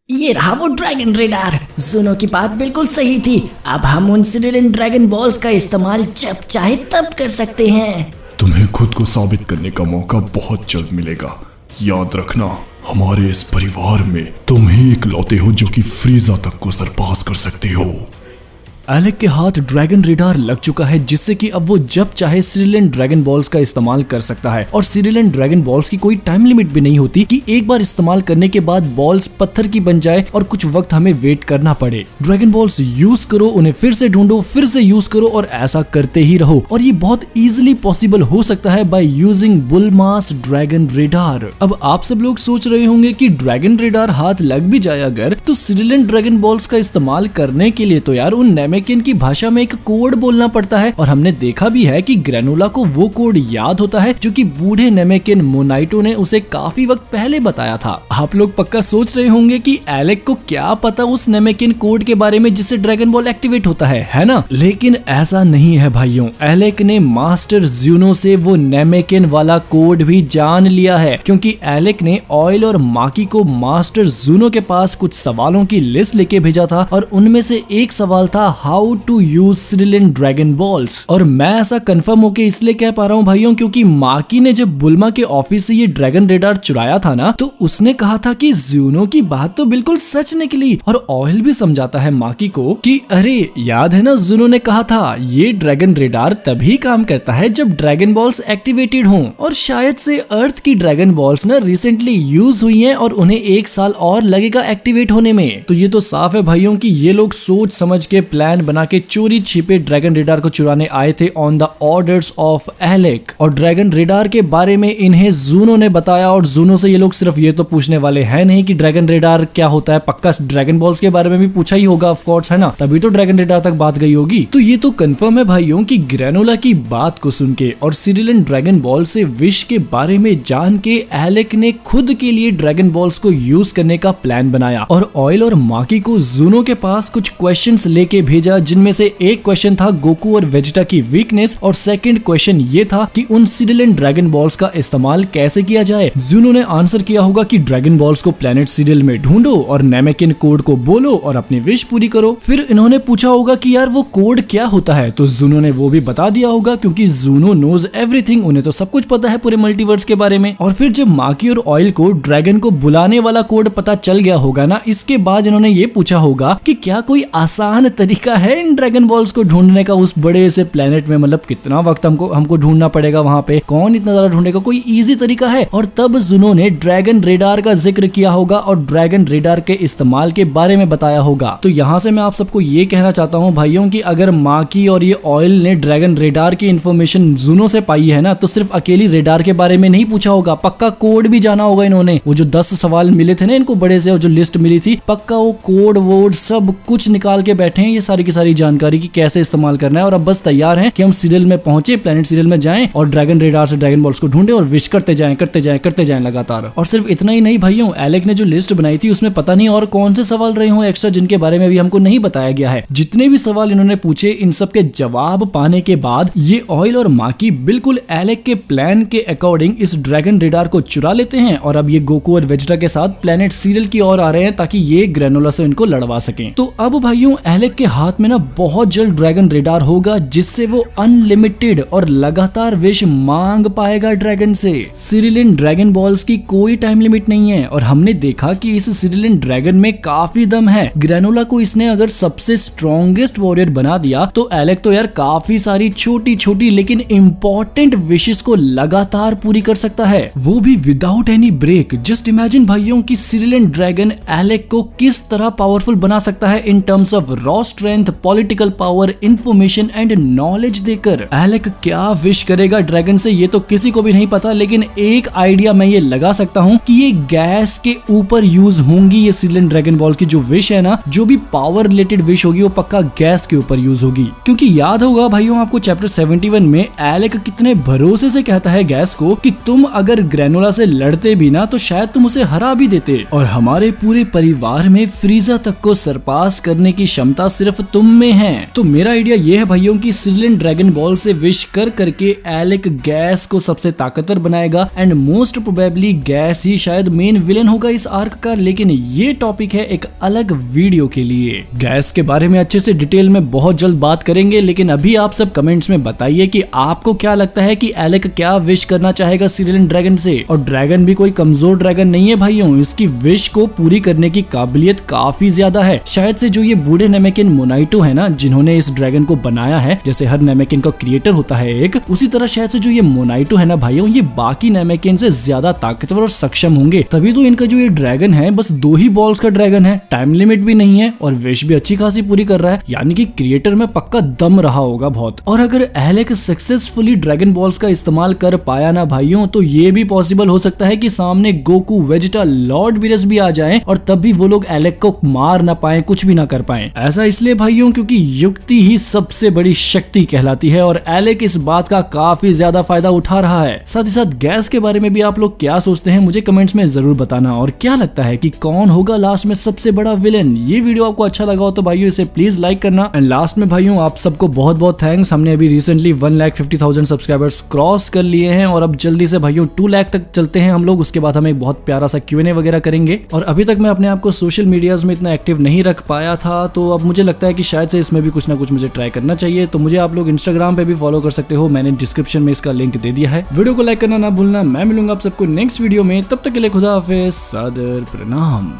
ये रहा वो ड्रैगन रेडार। जुनो की बात बिल्कुल सही थी। अब हम उन सिरिलियन ड्रैगन बॉल्स का इस्तेमाल जब चाहे तब कर सकते हैं। तुम्हें खुद को साबित करने का मौका बहुत जल्द मिलेगा। याद रखना, हमारे इस परिवार में तुम ही इकलौते हो जो कि फ्रीजा तक को सरपास कर सकते हो। एलेक के हाथ ड्रैगन रेडार लग चुका है, जिससे कि अब वो जब चाहे सिरिलियन ड्रैगन बॉल्स का इस्तेमाल कर सकता है। और सिरिलियन ड्रैगन बॉल्स की कोई टाइम लिमिट भी नहीं होती कि एक बार इस्तेमाल करने के बाद बॉल्स पत्थर की बन जाए और कुछ वक्त हमें वेट करना पड़े। ड्रैगन बॉल्स यूज करो, उन्हें फिर से ढूंढो, फिर से यूज करो और ऐसा करते ही रहो। और ये बहुत इजीली पॉसिबल हो सकता है बाय यूजिंग बुलमास ड्रैगन रेडार। अब आप सब लोग सोच रहे होंगे कि ड्रैगन रेडार हाथ लग भी जाए अगर, तो सिरिलियन ड्रैगन बॉल्स का इस्तेमाल करने के लिए तो यार उन नेमेकिन की भाषा में एक कोड बोलना पड़ता है। और हमने देखा भी है कि ग्रेनोला को वो कोड याद होता है जो कि बूढ़े नेमेकिन मोनाइटो ने उसे काफी वक्त पहले बताया था। आप लोग पक्का सोच रहे होंगे कि एलेक को क्या पता उस नेमेकिन कोड के बारे में जिससे ड्रैगन बॉल एक्टिवेट होता है ना? लेकिन ऐसा नहीं है भाइयों। एलेक ने मास्टर ज़ूनो से वो नेमेकिन वाला कोड भी जान लिया है, क्योंकि एलेक ने ऑयल और माकी को मास्टर ज़ूनो के पास कुछ सवालों की लिस्ट लेके भेजा था और उनमें से एक सवाल था how to use Cerealian dragon balls. और मैं ऐसा कंफर्म होके इसलिए कह पा रहा हूँ भाइयों, क्योंकि माकी ने जब बुल्मा के ऑफिस से ये ड्रैगन रेडार चुराया था ना, तो उसने कहा था कि ज़ूनो की बात तो बिल्कुल सच निकली। और ऑयल भी समझाता है माकी को कि अरे याद है ना, ज़ूनो ने कहा था ये ड्रैगन रेडार तभी काम करता है जब ड्रैगन बॉल्स एक्टिवेटेड हों। और शायद से अर्थ की ड्रैगन बॉल्स ना रिसेंटली यूज हुई हैं और उन्हें 1 साल और लगेगा एक्टिवेट होने में। तो ये तो साफ है भाइयों कि ये लोग सोच समझ के प्लान बना के चोरी छिपे ड्रैगन रेडार को चुराने आए थे on the orders of Elec. और ड्रैगन रेडार के बारे में इन्हें ज़ूनो ने बताया और ज़ूनो से ये लोग सिर्फ ये तो पूछने वाले हैं नहीं कि ड्रैगन रेडार क्या होता है, पक्का ड्रैगन बॉल्स के बारे में भी पूछा ही होगा ऑफ कोर्स, है ना? तभी तो ड्रैगन रेडार तक बात गई होगी। तो ये तो कंफर्म है भाइयों कि ग्रेनोला की बात को सुन के और सिरिलियन ड्रैगन बॉल से विश के बारे में जान के एलेक ने खुद के लिए ड्रैगन बॉल्स को यूज करने का प्लान बनाया। और ऑयल और माकी को ज़ूनो के पास कुछ क्वेश्चंस लेके भेजा, जिनमें से एक क्वेश्चन था गोकू और वेजिटा की वीकनेस और सेकंड क्वेश्चन ये था कि उन सिरिलियन ड्रैगन बॉल्स का इस्तेमाल कैसे किया जाए। ज़ूनो ने आंसर किया होगा कि ड्रैगन बॉल्स को प्लेनेट सीरियल में ढूंढो और नेमेकिन कोड को बोलो और अपनी विश पूरी करो। फिर इन्होंने पूछा होगा कि यार वो कोड क्या होता है, तो ज़ूनो ने वो भी बता दिया होगा, क्योंकि ज़ूनो नोज एवरीथिंग, उन्हें तो सब कुछ पता है पूरे मल्टीवर्स के बारे में। और फिर जब माकी और ऑयल को ड्रैगन को बुलाने वाला कोड पता चल गया होगा ना, इसके बाद इन्होंने ये पूछा होगा कि क्या कोई आसान तरीका है इन ड्रैगन बॉल्स को ढूंढने का उस बड़े से प्लेनेट में, मतलब कितना वक्त हमको ढूंढना पड़ेगा वहां पे, कौन इतना ज्यादा ढूंढेगा, कोई इजी तरीका है? और तब ज़ूनो ने ड्रैगन रेडार का जिक्र किया होगा और ड्रैगन रेडार के इस्तेमाल के बारे में बताया होगा। तो यहाँ से मैं आप सबको ये कहना चाहता हूँ भाइयों कि अगर माकी और ये ऑयल ने ड्रैगन रेडार की इंफॉर्मेशन ज़ूनो से पाई है ना, तो सिर्फ अकेली रेडार के बारे में नहीं पूछा होगा, पक्का कोड भी जाना होगा इन्होंने। वो जो 10 सवाल मिले थे ना इनको बड़े से, और जो लिस्ट मिली थी, पक्का वो कोड वोड सब कुछ निकाल के बैठे हैं, ये सारी की सारी जानकारी की कैसे इस्तेमाल करना है। और अब बस तैयार हैं कि हम सीरियल में पहुंचे, प्लेनेट सीरियल में जाएं और ड्रैगन रेडार से ड्रैगन बॉल्स को ढूंढे और विश करते जाएं लगातार। और सिर्फ इतना ही नहीं भाइयों, एलेक ने जो लिस्ट बनाई थी उसमें पता नहीं और कौन से सवाल रहे हों एक्स्ट्रा, जिनके बारे में भी हमको नहीं बताया गया है। जितने भी सवाल इन्होंने पूछे, इन सब के जवाब पाने के बाद ये ऑयल और माकी बिल्कुल एलेक के प्लान के अकॉर्डिंग इस ड्रैगन रेडार को चुरा लेते हैं और अब ये गोकू और वेजिटा के साथ प्लेनेट सीरियल की ओर आ रहे हैं ताकि ये ग्रेनोला से इनको लड़वा सकें। तो अब भाइयों एलेक के हाथ में ना बहुत जल्द ड्रैगन रेडार होगा, जिससे वो अनलिमिटेड और लगातार विश मांग पाएगा ड्रैगन से। सिरिलियन ड्रैगन बॉल्स की कोई टाइम लिमिट नहीं है और हमने देखा कि इस सिरिलियन ड्रैगन में काफी दम है। ग्रेनोला को इसने अगर सबसे स्ट्रॉन्गेस्ट वॉरियर बना दिया तो एलेक तो यार काफी सारी छोटी छोटी लेकिन इंपॉर्टेंट विशेस को लगातार पूरी कर सकता है, वो भी without any break. Just imagine भाइयों कि सिरिलियन ड्रैगन एलेक को किस तरह पावरफुल बना सकता है in terms of raw strength, political power, information and knowledge देकर। एलेक क्या विश करेगा ड्रैगन से ये तो किसी को भी नहीं पता, लेकिन एक आइडिया मैं ये लगा सकता हूँ कि ये गैस के ऊपर यूज होंगी ये सिरिलियन ड्रैगन बॉल की जो विश है ना, जो भी पावर रिलेटेड विश होगी वो पक्का गैस के ऊपर यूज होगी। क्योंकि याद होगा भाइयों आपको चैप्टर 71 में एलेक कितने भरोसे से कहता है गैस को कि तुम अगर ग्रेनोला से लड़ते भी ना तो शायद तुम उसे हरा भी देते, और हमारे पूरे परिवार में फ्रीजा तक को सरपास करने की क्षमता सिर्फ तुम में है। तो मेरा आइडिया ये है भाइयों कि सिरिलियन ड्रैगन बॉल से विश कर करके एलेक गैस को सबसे ताकतवर बनाएगा एंड मोस्ट प्रोबेबली गैस ही शायद मेन विलेन होगा इस आर्क का, लेकिन ये टॉपिक है एक अलग वीडियो के लिए। गैस के बारे में अच्छे से डिटेल में बहुत जल्द बात करेंगे, लेकिन अभी आप सब कमेंट्स में बताइए कि आपको क्या लगता है कि एलेक क्या विश करना चाहेगा सिरिलियन ड्रैगन से। और ड्रैगन भी कोई कमजोर ड्रैगन नहीं है भाइयों, इसकी विश को पूरी करने की काबिलियत काफी ज्यादा है। शायद से जो ये बूढ़े नेमेकिन मोनाइटो है ना, जिन्होंने इस ड्रैगन को बनाया है, जैसे हर नेमेकिन का क्रिएटर होता है एक, उसी तरह शायद से जो ये मोनाइटो है ना भाइयों, ये बाकी नेमेकिन से ज्यादा ताकतवर और सक्षम होंगे। तभी तो इनका जो ये ड्रैगन है बस 2 ही बॉल्स का ड्रैगन है, टाइम लिमिट भी नहीं है और विश भी अच्छी खासी पूरी कर रहा है, यानी कि क्रिएटर में पक्का दम रहा होगा बहुत। और अगर एलेक सक्सेसफुली ड्रैगन बॉल्स का इस्तेमाल कर पाया ना भाइयों, तो ये भी पॉसिबल हो सकता है कि सामने गोकू, वेजिटा, लॉर्ड वीरस भी आ जाएं और तब भी वो लोग एलेक को मार ना पाए, कुछ भी ना कर पाए। ऐसा इसलिए भाइयों क्योंकि युक्ति ही सबसे बड़ी शक्ति कहलाती है और एलेक इस बात का काफी ज्यादा फायदा उठा रहा है। साथ ही साथ गैस के बारे में भी आप लोग क्या सोचते हैं मुझे कमेंट्स में जरूर बताना, और क्या लगता है कि कौन होगा लास्ट में सबसे बड़ा विलेन। ये वीडियो आपको अच्छा लगा हो तो भाइयों इसे प्लीज लाइक करना। एंड लास्ट में भाइयों आप सबको बहुत बहुत थैंक्स, हमने अभी रिसेंटली 1,50,000 सब्सक्राइबर्स क्रॉस कर लिए हैं और अब जल्दी से भाइयों 2 लाख तक चलते हैं हम लोग। उसके बाद हम एक बहुत प्यारा सा Q&A वगैरह करेंगे। और अभी तक मैं अपने आप को सोशल मीडियाज में इतना एक्टिव नहीं रख पाया था, तो अब मुझे लगता है कि शायद से इसमें भी कुछ ना कुछ मुझे ट्राई करना चाहिए। तो मुझे आप लोग इंस्टाग्राम पे भी फॉलो कर सकते हो, मैंने डिस्क्रिप्शन में इसका लिंक दे दिया है। वीडियो को लाइक करना ना भूलना। मैं मिलूंगा आप सबको नेक्स्ट वीडियो में, तब तक के लिए खुदा हाफिज़, सादर प्रणाम।